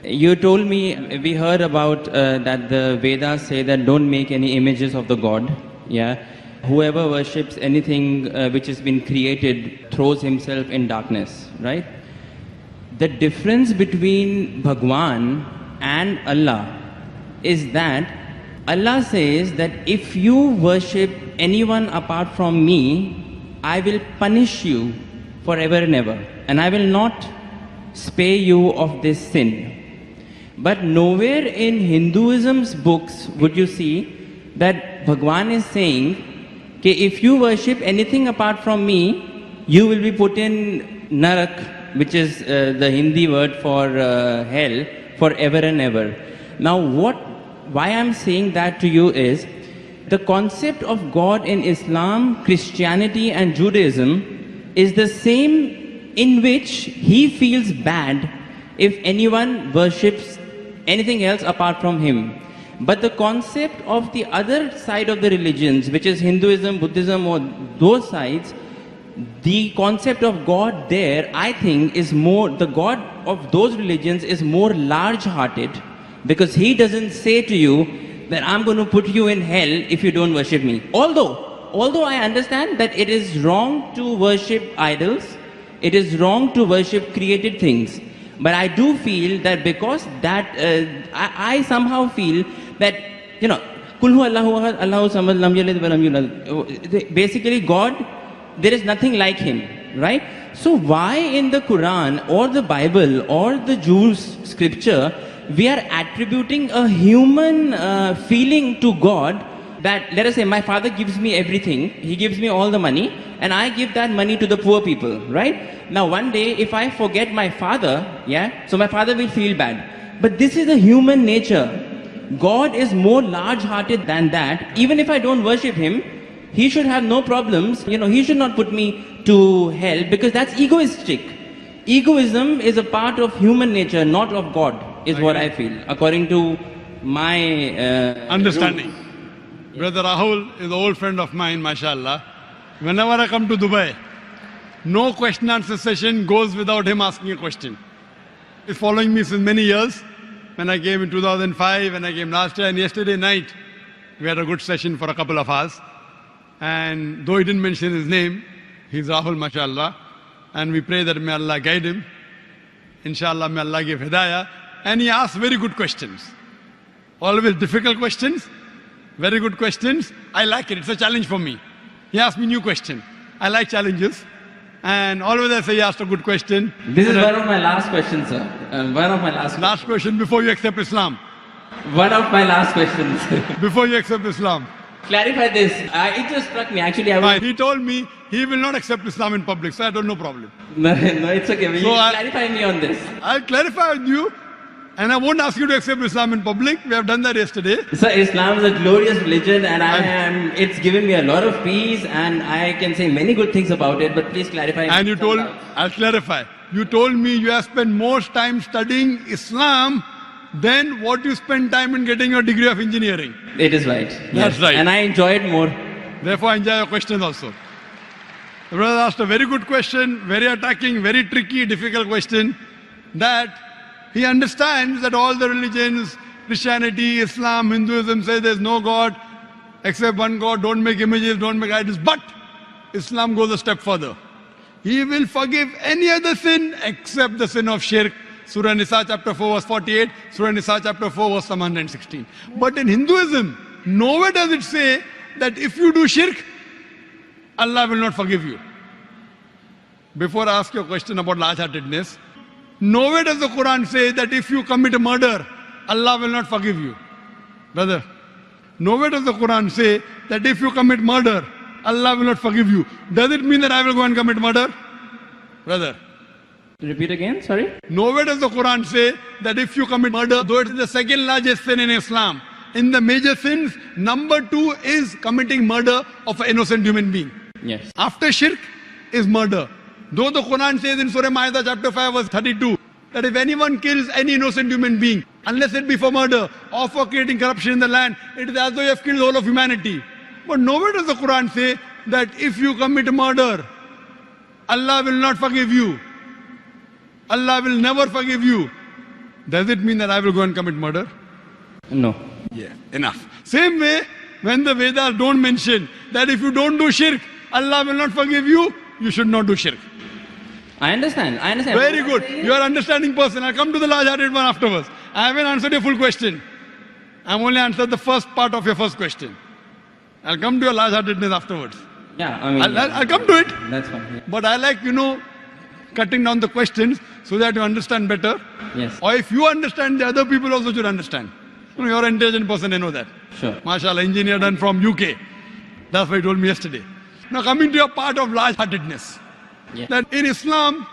You told me, we heard about that the Vedas say that don't make any images of the God. Yeah. Whoever worships anything which has been created throws himself in darkness, right? The difference between Bhagwan and Allah is that Allah says that if you worship anyone apart from me, I will punish you forever and ever, and I will not spare you of this sin. But nowhere in Hinduism's books would you see that Bhagwan is saying that if you worship anything apart from me, you will be put in Narak, which is the Hindi word for hell, forever and ever. Now why I'm saying that to you is, the concept of God in Islam, Christianity and Judaism is the same, in which he feels bad if anyone worships anything else apart from him. But the concept of the other side of the religions, which is Hinduism, Buddhism, or those sides, the concept of God there, I think, is more, the God of those religions is more large-hearted, because he doesn't say to you that I'm going to put you in hell if you don't worship me. Although I understand that it is wrong to worship idols, it is wrong to worship created things. But I do feel that because that, I somehow feel that, you know, Kulhu Allahu Ahad, Allahu Samad, Lam Yalid wa Lam Yulad. Basically, God, there is nothing like him, right? So why in the Quran or the Bible or the Jews' scripture, we are attributing a human feeling to God that, let us say, my father gives me everything, he gives me all the money, and I give that money to the poor people, right? Now one day, if I forget my father, yeah, so my father will feel bad. But this is a human nature. God is more large-hearted than that. Even if I don't worship him, he should have no problems. You know, he should not put me to hell, because that's egoistic. Egoism is a part of human nature, not of God, is what I feel, according to my understanding. rules. Brother Rahul is an old friend of mine, mashallah. Whenever I come to Dubai, no question answer session goes without him asking a question. He's following me since many years. When I came in 2005, and I came last year, and yesterday night, we had a good session for a couple of hours. And though he didn't mention his name, he's Rahul, mashallah. And we pray that may Allah guide him. Inshallah, may Allah give hidayah. And he asked very good questions. Always difficult questions, very good questions. I like it. It's a challenge for me. He asked me new question. I like challenges. And always I say he asked a good question. This is one of my last questions, sir. One of my last question before you accept Islam. One of my last questions. Before you accept Islam. Clarify this. It just struck me. Actually, He told me he will not accept Islam in public, so I don't know problem. No, it's okay. Will you clarify me on this? I'll clarify with you, and I won't ask you to accept Islam in public. We have done that yesterday. So Islam is a glorious religion, and it's given me a lot of peace, and I can say many good things about it, but please clarify. And you told, I'll clarify. You told me you have spent more time studying Islam than what you spend time in getting your degree of engineering. It is right. That's right. And I enjoy it more. Therefore, I enjoy your questions also. The brother asked a very good question, very attacking, very tricky, difficult question, that he understands that all the religions, Christianity, Islam, Hinduism, say there's no God except one God, don't make images, don't make idols. But Islam goes a step further. He will forgive any other sin except the sin of shirk. Surah Nisa chapter 4 verse 48, Surah Nisa chapter 4 verse 116. But in Hinduism, nowhere does it say that if you do shirk, Allah will not forgive you. Before I ask you a question about large-heartedness, nowhere does the Quran say that if you commit a murder, Allah will not forgive you. Brother, nowhere does the Quran say that if you commit murder, Allah will not forgive you. Does it mean that I will go and commit murder? Brother. Repeat again, sorry? Nowhere does the Quran say that if you commit murder, though it is the second largest sin in Islam, in the major sins, number 2 is committing murder of an innocent human being. Yes. After shirk is murder. Though the Quran says in Surah Ma'idah chapter 5 verse 32, that if anyone kills any innocent human being, unless it be for murder or for creating corruption in the land, it is as though you have killed the whole of humanity. But nowhere does the Quran say that if you commit murder, Allah will not forgive you. Allah will never forgive you. Does it mean that I will go and commit murder? No. Yeah, enough. Same way, when the Vedas don't mention that if you don't do shirk, Allah will not forgive you, you should not do shirk. I understand. Very good. You are understanding person. I'll come to the large-hearted one afterwards. I haven't answered your full question. I've only answered the first part of your first question. I'll come to your large-heartedness afterwards. Yeah, I mean. I'll come to it. That's fine. Yeah. But I like, cutting down the questions so that you understand better. Yes. Or if you understand, the other people also should understand. You're an intelligent person, I know that. Sure. MashaAllah, engineer done from UK. That's what he told me yesterday. Now coming to your part of large-heartedness. Yeah. That in Islam,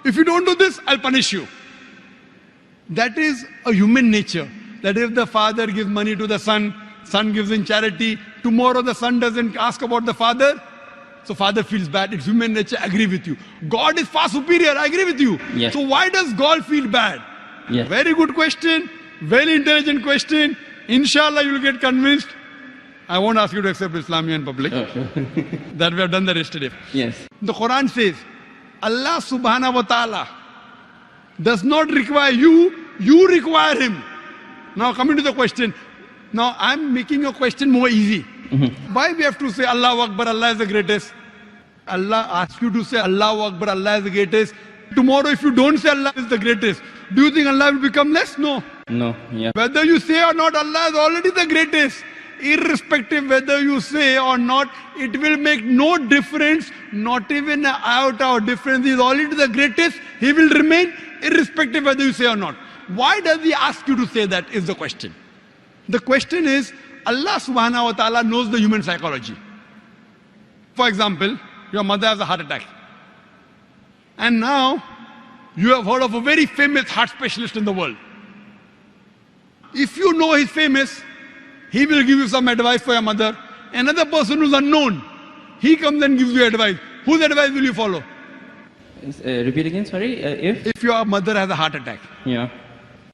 if you don't do this, I'll punish you. That is a human nature. That if the father gives money to the son, son gives in charity, tomorrow the son doesn't ask about the father, so father feels bad. It's human nature, I agree with you. God is far superior, I agree with you. Yes. So why does God feel bad? Yes. Very good question, very intelligent question. Inshallah you will get convinced. I won't ask you to accept Islam in public. Sure. That we have done that yesterday. Yes. The Quran says, Allah subhanahu wa ta'ala does not require you, you require him. Now coming to the question. Now I'm making your question more easy. Why we have to say Allahu Akbar, Allah is the greatest? Allah asks you to say Allahu Akbar, Allah is the greatest. Tomorrow if you don't say Allah is the greatest, do you think Allah will become less? No. No. Yeah. Whether you say or not, Allah is already the greatest. Irrespective whether you say or not, it will make no difference, not even an iota of difference. He is already the greatest. He will remain irrespective whether you say or not. Why does he ask you to say that is the question. The question is, Allah subhanahu wa ta'ala knows the human psychology. For example, your mother has a heart attack. And now, you have heard of a very famous heart specialist in the world. If you know he's famous, he will give you some advice for your mother. Another person who's unknown, he comes and gives you advice. Whose advice will you follow? Repeat again, sorry. If your mother has a heart attack, Yeah.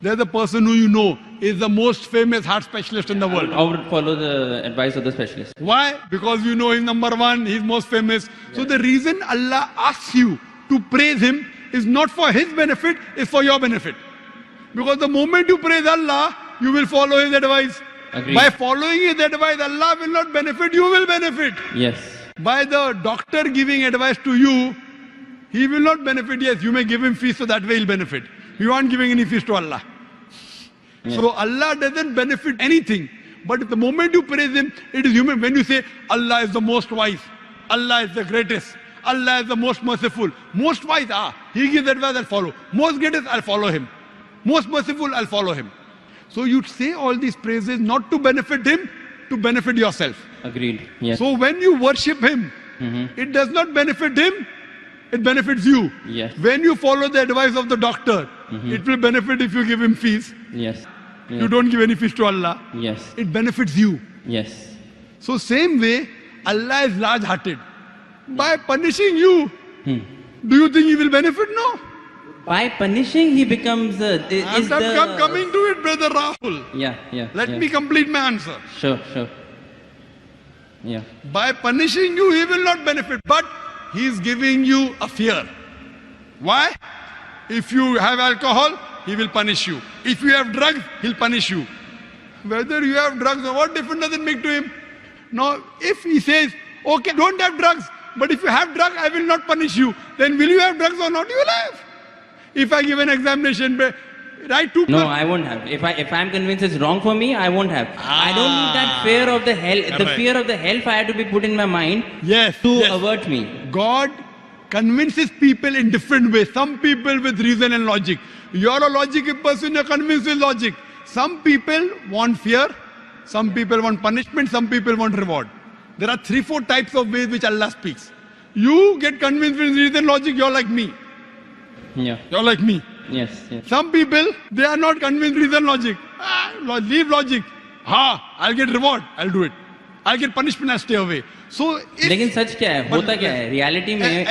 there's a person who you know is the most famous heart specialist in the world. I would follow the advice of the specialist. Why? Because you know he's number one, he's most famous. So the reason Allah asks you to praise him is not for his benefit, it's for your benefit. Because the moment you praise Allah, you will follow his advice. Agreed. By following his advice, Allah will not benefit, you will benefit. Yes. By the doctor giving advice to you, he will not benefit. Yes, you may give him fees so that way he'll benefit. You aren't giving any fees to Allah. Yes. So Allah doesn't benefit anything. But at the moment you praise him, it is human. When you say Allah is the most wise, Allah is the greatest, Allah is the most merciful, most wise, he gives advice, I'll follow. Most greatest, I'll follow him. Most merciful, I'll follow him. So you say all these praises not to benefit him, to benefit yourself. Agreed. Yes. So when you worship him, it does not benefit him, it benefits you. Yes. When you follow the advice of the doctor, it will benefit if you give him fees. Yes. Yes. You don't give any fees to Allah. Yes. It benefits you. Yes. So same way, Allah is large-hearted. By punishing you, do you think he will benefit? No. By punishing, he becomes I'm coming to it, brother Rahul. Yeah. Let me complete my answer. Sure. Yeah. By punishing you, he will not benefit. But he is giving you a fear. Why? If you have alcohol, he will punish you. If you have drugs, he'll punish you. Whether you have drugs or what difference does it make to him? Now, if he says, okay, don't have drugs, but if you have drugs, I will not punish you, then will you have drugs or not? You will have. If I give an examination, right? No, I won't have. If I'm convinced it's wrong for me, I won't have. I don't need that fear of the hell. The Right. fear of the hellfire to be put in my mind Yes. to yes. avert me. God convinces people in different ways. Some people with reason and logic. You're a logical person, you're convinced with logic. Some people want fear, some people want punishment, some people want reward. There are 3-4 types of ways which Allah speaks. You get convinced with reason and logic, you're like me. Yeah. You're like me. Yes. Some people, they are not convinced with reason and logic. Leave logic. I'll get reward, I'll do it. I'll get punishment, I'll stay away. So if, लेकिन सच क्या है होता क्या है reality में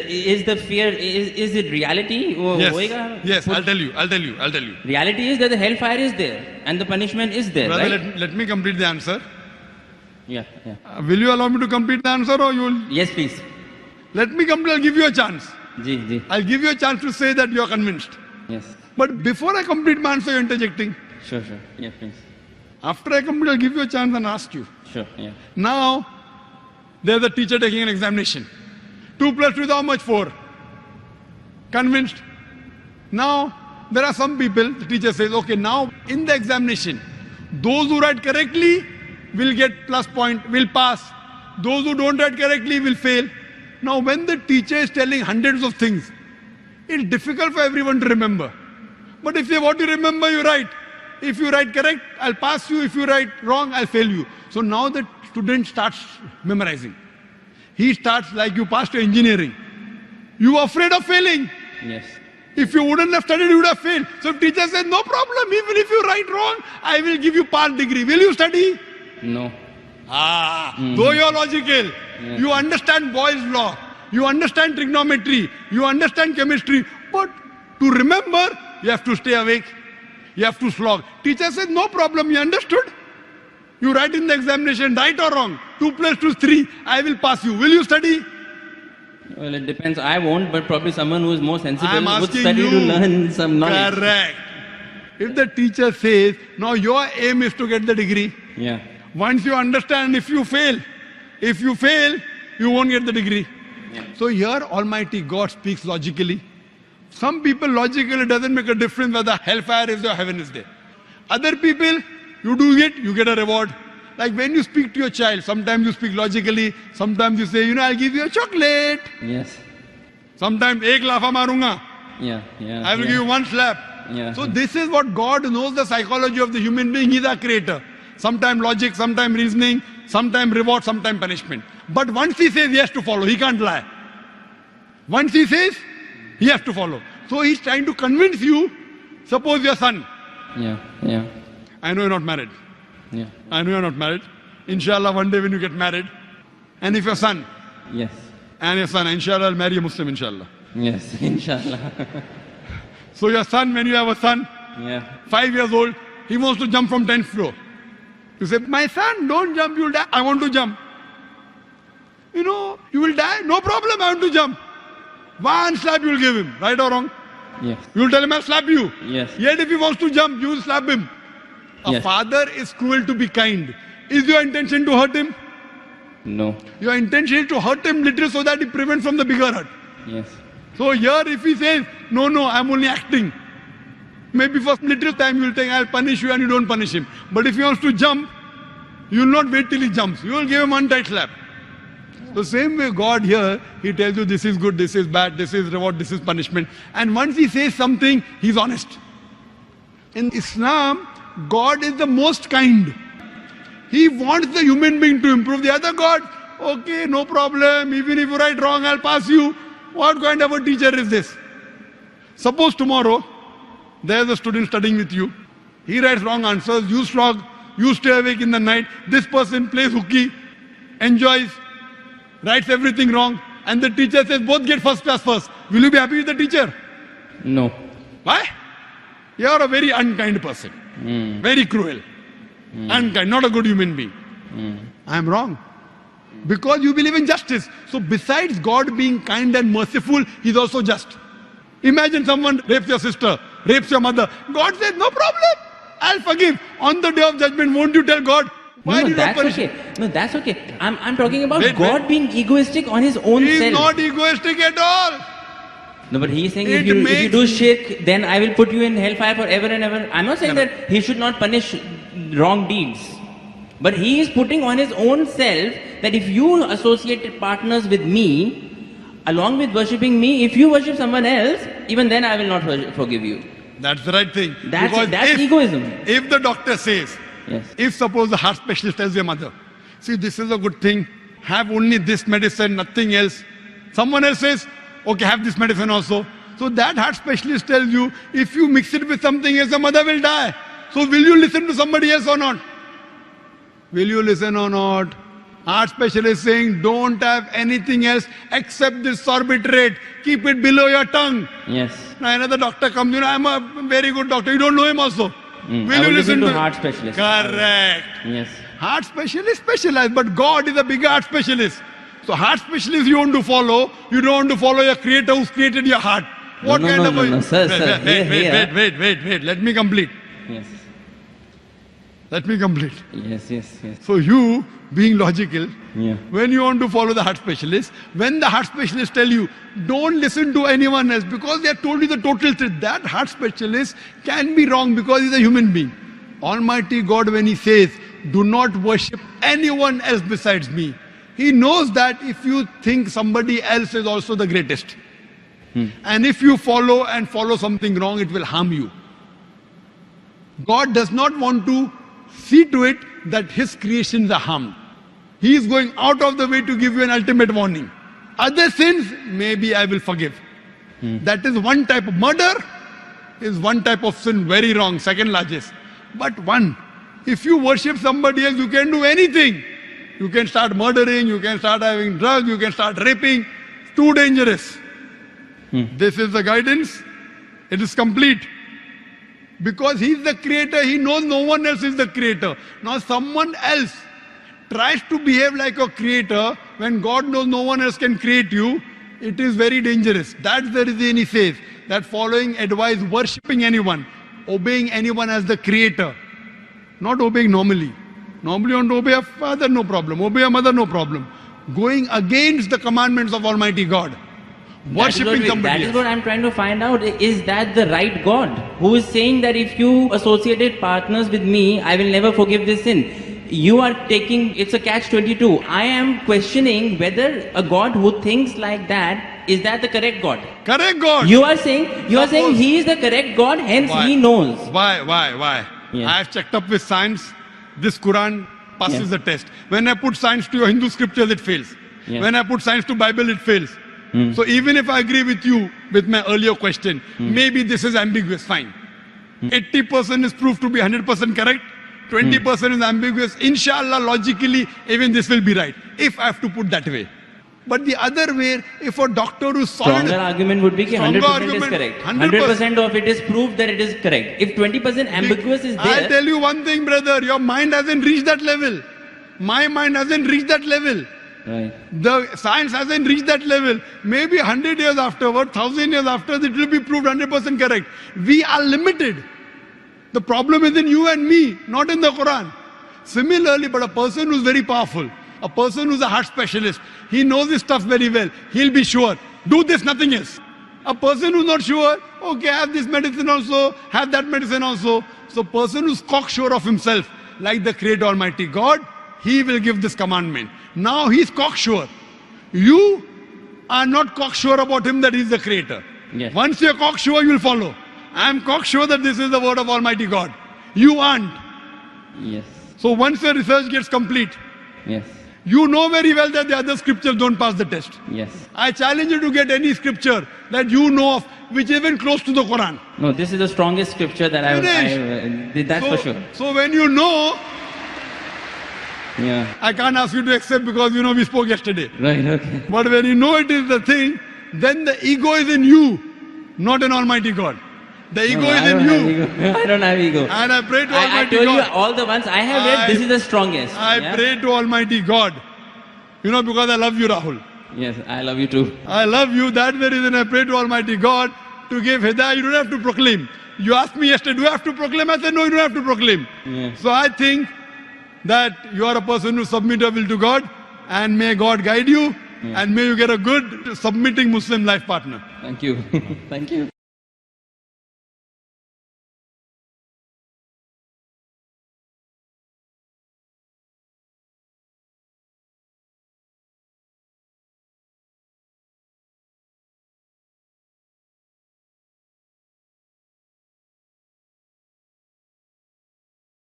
is the fear is it reality वो होएगा yes, I'll tell you. Reality is that the hellfire is there and the punishment is there, Brother, right? let me complete the answer. Yeah. Will you allow me to complete the answer or you will? Yes, please. Let me complete, I'll give you a chance. Ji. I'll give you a chance to say that you are convinced. Yes. But before I complete my answer, you're interjecting. Sure. Yeah, please. After I complete, I'll give you a chance and ask you. Sure, yeah. Now, there's a teacher taking an examination. 2 plus 2 is how much? 4. Convinced? Now, there are some people, the teacher says, okay, now in the examination, those who write correctly will get plus point, will pass. Those who don't write correctly will fail. Now, when the teacher is telling hundreds of things, it's difficult for everyone to remember. But if you want to remember, you write. If you write correct, I'll pass you. If you write wrong, I'll fail you. So now the student starts memorizing. He starts like you passed your engineering. You are afraid of failing. Yes. If you wouldn't have studied, you would have failed. So if teacher says, no problem, even if you write wrong, I will give you part degree. Will you study? No. Though you're logical, Yeah. you understand Boyle's law, you understand trigonometry, you understand chemistry, but to remember, you have to stay awake, you have to slog. Teacher says, no problem, you understood? You write in the examination, right or wrong, 2 plus 2 is 3, I will pass you. Will you study? Well, it depends. I won't, but probably someone who is more sensible I am would asking study you. to learn some knowledge. Correct. If the teacher says, now your aim is to get the degree, Yeah. once you understand, if you fail, you won't get the degree. Yeah. So here Almighty God speaks logically. Some people logically it doesn't make a difference whether hellfire is there or heaven is there. Other people, you do it, you get a reward. Like when you speak to your child, sometimes you speak logically, sometimes you say, I'll give you a chocolate. Yes. Sometimes, ek lafa marunga. Yeah. I will give you one slap. Yeah. So this is what God knows, the psychology of the human being. He's our creator. Sometimes logic, sometimes reasoning, sometimes reward, sometimes punishment. But once he says he has to follow, he can't lie. Once he says, he has to follow. So he's trying to convince you, suppose your son. Yeah. I know you're not married. Yeah. I know you're not married. Inshallah, one day when you get married, and if your son, Yes. and your son, inshallah, I'll marry a Muslim, inshallah. Yes. Inshallah. So your son, when you have a son, Yeah. 5 years old, he wants to jump from 10th floor. You say, my son, don't jump, you'll die. I want to jump. You will die. No problem, I want to jump. One slap you will give him, right or wrong? Yes. You will tell him, I'll slap you. Yes. Yet if he wants to jump, you will slap him. A Yes. father is cruel to be kind. Is your intention to hurt him? No. Your intention is to hurt him little so that he prevents from the bigger hurt. Yes. So here if he says, no, I'm only acting. Maybe for little time you will think, I'll punish you and you don't punish him. But if he wants to jump, you will not wait till he jumps. You will give him one tight slap. The same way God here, he tells you this is good, this is bad, this is reward, this is punishment. And once he says something, he's honest. In Islam, God is the most kind. He wants the human being to improve. The other God, okay, no problem. Even if you write wrong, I'll pass you. What kind of a teacher is this? Suppose tomorrow, there's a student studying with you. He writes wrong answers. You slog. You stay awake in the night. This person plays hooky, enjoys, writes everything wrong. And the teacher says, both get first class first. Will you be happy with the teacher? No. Why? You are a very unkind person. Very cruel. Unkind, not a good human being. I am wrong. Because you believe in justice. So besides God being kind and merciful, He's also just. Imagine someone rapes your sister, rapes your mother. God says, no problem. I'll forgive. On the day of judgment, won't you tell God? Why No, did you not that's punish okay. him? No, that's okay. I'm talking about Wait, God wait. being egoistic on his own He's self. not egoistic at all. No, but he's saying It if you makes- do shirk, then I will put you in hellfire forever and ever. I'm not saying that he should not punish wrong deeds. But he is putting on his own self that if you associate partners with me, along with worshipping me, if you worship someone else, even then I will not forgive you. That's the right thing. That's Because egoism. If the doctor says, Yes. if suppose the heart specialist tells your mother, see, this is a good thing, have only this medicine, nothing else. Someone else says, okay, have this medicine also. So that heart specialist tells you, if you mix it with something else, the mother will die. So will you listen to somebody else or not? Will you listen or not? Heart specialist saying, don't have anything else except this sorbitrate. Keep it below your tongue. Yes. Now another doctor comes, I'm a very good doctor. You don't know him also. I will listen to heart specialist. Correct. Yes. Heart specialist specialized, but God is a bigger heart specialist. So heart specialist you want to follow. You don't want to follow your creator who's created your heart. What No, kind no, of no, a... no, sir, sir. Wait. Let me complete. Yes. Let me complete. Yes. So you, being logical, Yeah. when you want to follow the heart specialist, when the heart specialist tell you, don't listen to anyone else because they have told you the total truth, that heart specialist can be wrong because he's a human being. Almighty God, when he says, do not worship anyone else besides me, he knows that if you think somebody else is also the greatest, and if you follow something wrong, it will harm you. God does not want to see to it that his creations are harmed. He is going out of the way to give you an ultimate warning. Other sins, maybe I will forgive. That is one type of murder, is one type of sin, very wrong, second largest. But one, if you worship somebody else, you can do anything. You can start murdering, you can start having drugs, you can start raping. It's too dangerous. This is the guidance. It is complete. Because he is the creator, he knows no one else is the creator. Now someone else tries to behave like a creator when God knows no one else can create you. It is very dangerous. That's the reason he says that following advice, worshipping anyone, obeying anyone as the creator, not obeying normally. Normally you want to obey a father, no problem. Obey a mother, no problem. Going against the commandments of Almighty God. Worshipping somebody That is else. what I'm trying to find out. Is that the right God who is saying that if you associated partners with me, I will never forgive this sin? You are taking, it's a catch-22. I am questioning whether a God who thinks like that, is that the correct God? Correct God. You are saying he is the correct God, hence Why? he knows. Why? Yeah. I have checked up with science. This Quran passes Yeah. the test. When I put science to your Hindu scriptures, it fails. Yeah. When I put science to Bible, it fails. So even if I agree with you with my earlier question, maybe this is ambiguous, fine. 80% is proved to be 100% correct. 20% is ambiguous. Inshallah, logically, even this will be right. If I have to put that way. But the other way, if a doctor who's solid... Stronger argument would be that Stronger 100% argument, is correct. 100% 100% of it is proved that it is correct. If 20% ambiguous is I'll there, tell you one thing, brother. Your mind hasn't reached that level. My mind hasn't reached that level. right. The science hasn't reached that level. Maybe 100 years afterward, 1000 years after, it will be proved 100% correct. We are limited. The problem is in you and me, not in the Quran. Similarly, but a person who's very powerful, a person who's a heart specialist, he knows his stuff very well. He'll be sure. Do this, nothing else. A person who's not sure, okay, have this medicine also, have that medicine also. So person who's cocksure of himself, like the Creator Almighty God, he will give this commandment. Now he's cocksure. You are not cocksure about him that he's the Creator. Yes. Once you're cocksure, you'll follow. I am cocksure that this is the word of Almighty God. You aren't. Yes. So once your research gets complete, Yes. you know very well that the other scriptures don't pass the test. Yes. I challenge you to get any scripture that you know of which is even close to the Quran. No, this is the strongest scripture that that's so, for sure. So when you know, Yeah. I can't ask you to accept because you know we spoke yesterday. Right, okay. But when you know it is the thing, then the ego is in you, not in Almighty God. The ego No, is I in don't have you. ego. I don't have ego. And I pray to I Almighty told you God. all the ones I have read, this is the strongest. I Yeah? pray to Almighty God. You know, because I love you, Rahul. Yes, I love you too. I love you. That's the reason I pray to Almighty God to give hidayah. You don't have to proclaim. You asked me yesterday, do I have to proclaim? I said, no, you don't have to proclaim. Yeah. So I think that you are a person who submit your will to God, and may God guide you, and may you get a good submitting Muslim life partner. Thank you. Thank you.